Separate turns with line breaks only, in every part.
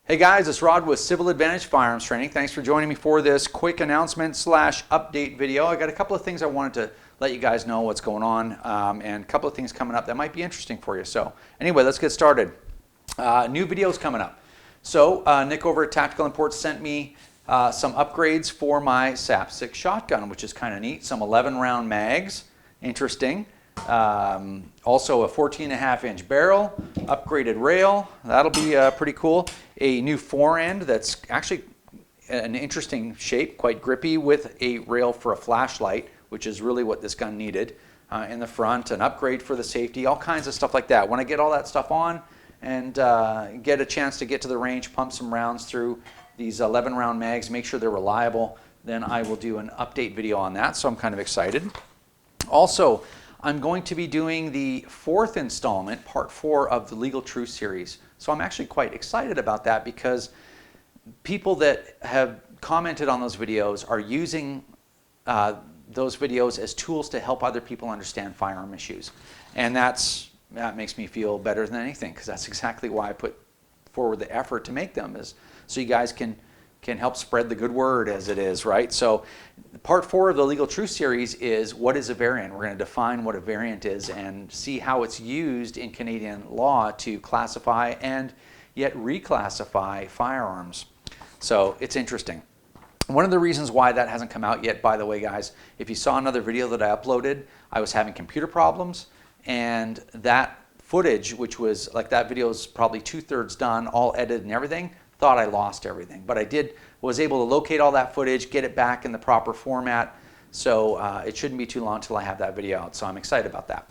Hey guys, it's Rod with Civil Advantage Firearms Training. Thanks for joining me for this quick announcement / update video. I got a couple of things I wanted to let you guys know what's going on and a couple of things coming up that might be interesting for you. So anyway, let's get started. New videos coming up. So Nick over at Tactical Imports sent me some upgrades for my SAP6 shotgun, which is kind of neat. Some 11 round mags, interesting. Also a 14.5-inch barrel, upgraded rail, that'll be pretty cool. A new forend that's actually an interesting shape, quite grippy, with a rail for a flashlight, which is really what this gun needed in the front, an upgrade for the safety, all kinds of stuff like that. When I get all that stuff on and get a chance to get to the range, pump some rounds through these 11 round mags, make sure they're reliable, then I will do an update video on that, so I'm kind of excited. Also, I'm going to be doing the 4th installment, part 4 of the Legal Truth series. So I'm actually quite excited about that because people that have commented on those videos are using those videos as tools to help other people understand firearm issues. And that makes me feel better than anything, because that's exactly why I put forward the effort to make them, is so you guys can help spread the good word, as it is, right? So part 4 of the Legal Truth series is what is a variant. We're going to define what a variant is and see how it's used in Canadian law to classify and yet reclassify firearms. So it's interesting. One of the reasons why that hasn't come out yet, by the way, guys, if you saw another video that I uploaded, I was having computer problems, and that footage, which was like, that video is probably 2/3 done, all edited and everything, thought I lost everything, but I was able to locate all that footage, get it back in the proper format, so it shouldn't be too long until I have that video out, so I'm excited about that.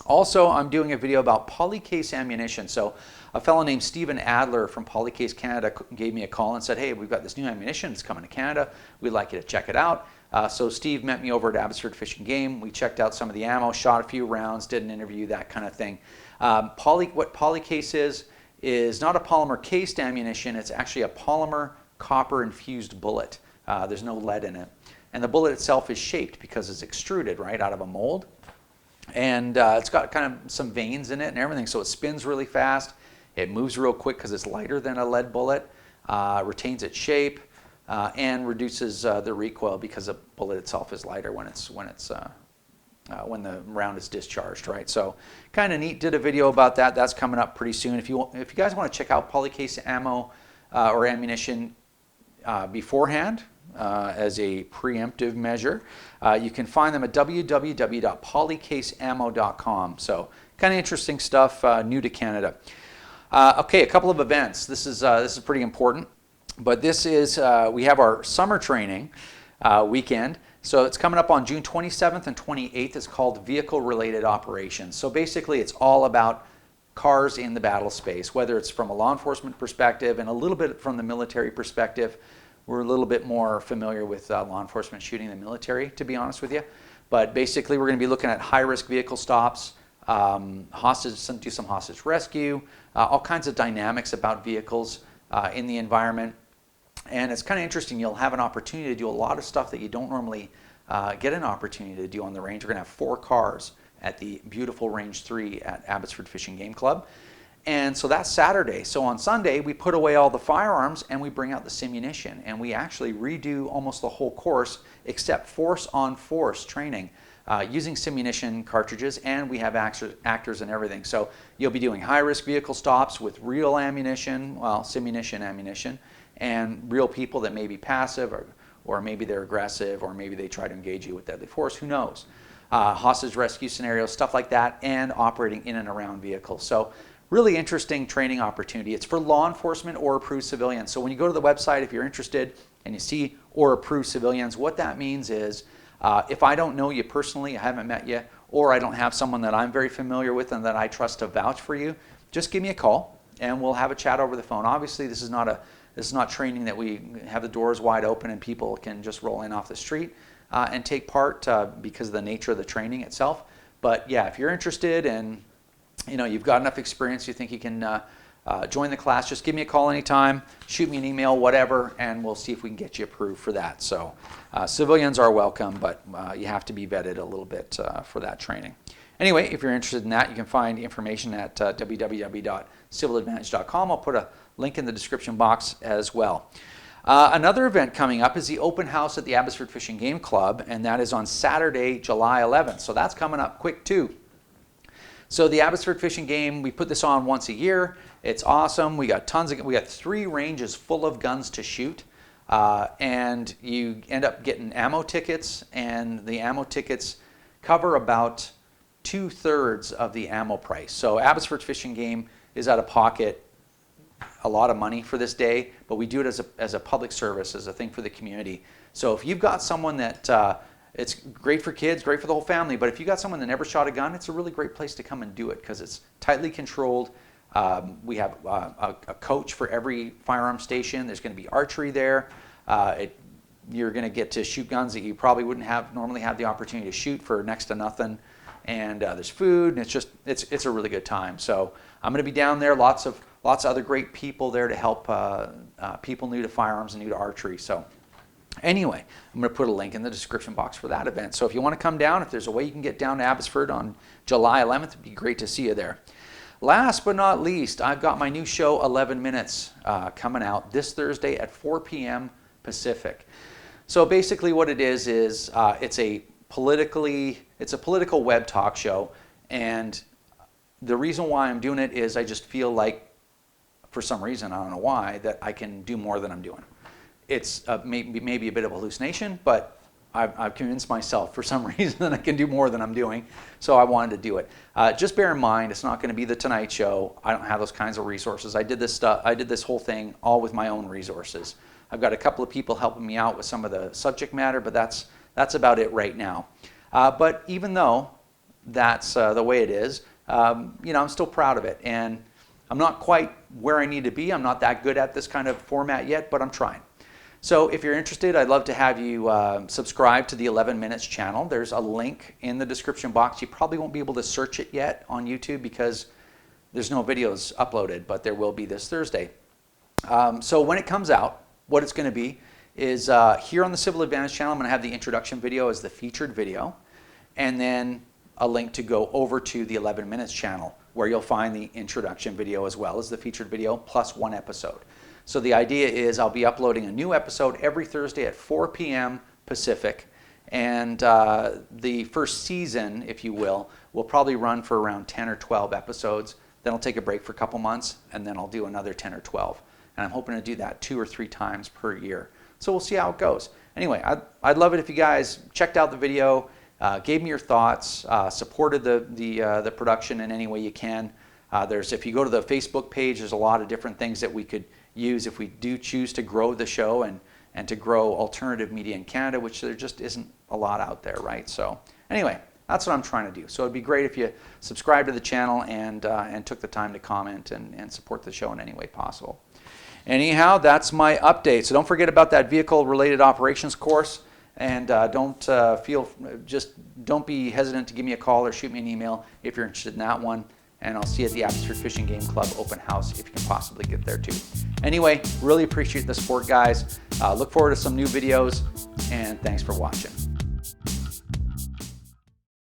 Also, I'm doing a video about Polycase ammunition. So a fellow named Stephen Adler from Polycase Canada gave me a call and said, hey, we've got this new ammunition, it's coming to Canada, we'd like you to check it out. So Steve met me over at Abbotsford Fish and Game, we checked out some of the ammo, shot a few rounds, did an interview, that kind of thing. What Polycase is not a polymer cased ammunition, it's actually a polymer copper infused bullet. There's no lead in it. And the bullet itself is shaped because it's extruded right out of a mold. And it's got kind of some veins in it and everything, so it spins really fast. It moves real quick because it's lighter than a lead bullet, retains its shape, and reduces the recoil because the bullet itself is lighter when the round is discharged, right? So kind of neat. Did a video about that. That's coming up pretty soon. If you guys want to check out Polycase ammo or ammunition beforehand as a preemptive measure, you can find them at www.polycaseammo.com. So kind of interesting stuff, new to Canada. Okay, a couple of events. This is pretty important, but this is we have our summer training weekend. So it's coming up on June 27th and 28th. It's called Vehicle Related Operations. So basically it's all about cars in the battle space, whether it's from a law enforcement perspective and a little bit from the military perspective. We're a little bit more familiar with law enforcement shooting than military, to be honest with you. But basically we're going to be looking at high-risk vehicle stops, do some hostage rescue, all kinds of dynamics about vehicles in the environment. And it's kind of interesting. You'll have an opportunity to do a lot of stuff that you don't normally get an opportunity to do on the range. We're going to have 4 cars at the beautiful Range 3 at Abbotsford Fish and Game Club. And so that's Saturday. So on Sunday, we put away all the firearms and we bring out the simunition. And we actually redo almost the whole course except force-on-force training using simunition cartridges, and we have actors and everything. So you'll be doing high-risk vehicle stops with real ammunition, well, simunition ammunition, and real people that may be passive, or maybe they're aggressive, or maybe they try to engage you with deadly force, who knows. Hostage rescue scenarios, stuff like that, and operating in and around vehicles. So really interesting training opportunity. It's for law enforcement or approved civilians. So when you go to the website, if you're interested and you see or approved civilians, what that means is if I don't know you personally, I haven't met you, or I don't have someone that I'm very familiar with and that I trust to vouch for you, just give me a call and we'll have a chat over the phone. Obviously, this is not training that we have the doors wide open and people can just roll in off the street and take part because of the nature of the training itself. But yeah, if you're interested and you've got enough experience, you think you can join the class, just give me a call anytime, shoot me an email, whatever, and we'll see if we can get you approved for that. So civilians are welcome, but you have to be vetted a little bit for that training. Anyway, if you're interested in that, you can find information at www.civiladvantage.com. I'll put a link in the description box as well. Another event coming up is the open house at the Abbotsford Fish and Game Club, and that is on Saturday, July 11th. So that's coming up quick too. So the Abbotsford Fish and Game, we put this on once a year. It's awesome. We got 3 ranges full of guns to shoot, and you end up getting ammo tickets, and the ammo tickets cover about 2/3 of the ammo price. So Abbotsford Fish and Game is out of pocket a lot of money for this day, but we do it as a public service, as a thing for the community. So if you've got someone that, it's great for kids, great for the whole family, but if you got someone that never shot a gun, it's a really great place to come and do it because it's tightly controlled. We have a coach for every firearm station. There's going to be archery there. You're going to get to shoot guns that you probably wouldn't normally have the opportunity to shoot for next to nothing. And there's food, and it's a really good time. So I'm going to be down there. Lots of other great people there to help people new to firearms and new to archery. So anyway, I'm going to put a link in the description box for that event. So if you want to come down, if there's a way you can get down to Abbotsford on July 11th, it'd be great to see you there. Last but not least, I've got my new show 11 Minutes coming out this Thursday at 4 p.m. Pacific. So basically what it is it's a political web talk show, and the reason why I'm doing it is I just feel like, for some reason, I don't know why, that I can do more than I'm doing. It's maybe a bit of a hallucination, but I've convinced myself for some reason that I can do more than I'm doing, so I wanted to do it. Just bear in mind, it's not going to be the Tonight Show. I don't have those kinds of resources. I did this whole thing all with my own resources. I've got a couple of people helping me out with some of the subject matter, but that's about it right now. But even though that's the way it is, I'm still proud of it, and I'm not quite where I need to be. I'm not that good at this kind of format yet, but I'm trying. So if you're interested, I'd love to have you subscribe to the 11 Minutes channel. There's a link in the description box. You probably won't be able to search it yet on YouTube because there's no videos uploaded, but there will be this Thursday. So when it comes out, what it's going to be is here on the Civil Advantage channel, I'm going to have the introduction video as the featured video, and then a link to go over to the 11 Minutes channel where you'll find the introduction video as well as the featured video plus one episode. So the idea is I'll be uploading a new episode every Thursday at 4 p.m. Pacific, and the first season, if you will probably run for around 10 or 12 episodes. Then I'll take a break for a couple months, and then I'll do another 10 or 12. And I'm hoping to do that 2 or 3 times per year. So we'll see how it goes. Anyway, I'd love it if you guys checked out the video, gave me your thoughts, supported the production in any way you can. If you go to the Facebook page, there's a lot of different things that we could use if we do choose to grow the show and to grow alternative media in Canada, which there just isn't a lot out there, right? So anyway, that's what I'm trying to do. So it'd be great if you subscribe to the channel and took the time to comment and support the show in any way possible. Anyhow, that's my update. So don't forget about that vehicle-related operations course, and don't be hesitant to give me a call or shoot me an email if you're interested in that one. And I'll see you at the Abbotsford Fish and Game Club open house if you can possibly get there too. Anyway, really appreciate the support, guys. Look forward to some new videos, and thanks for watching.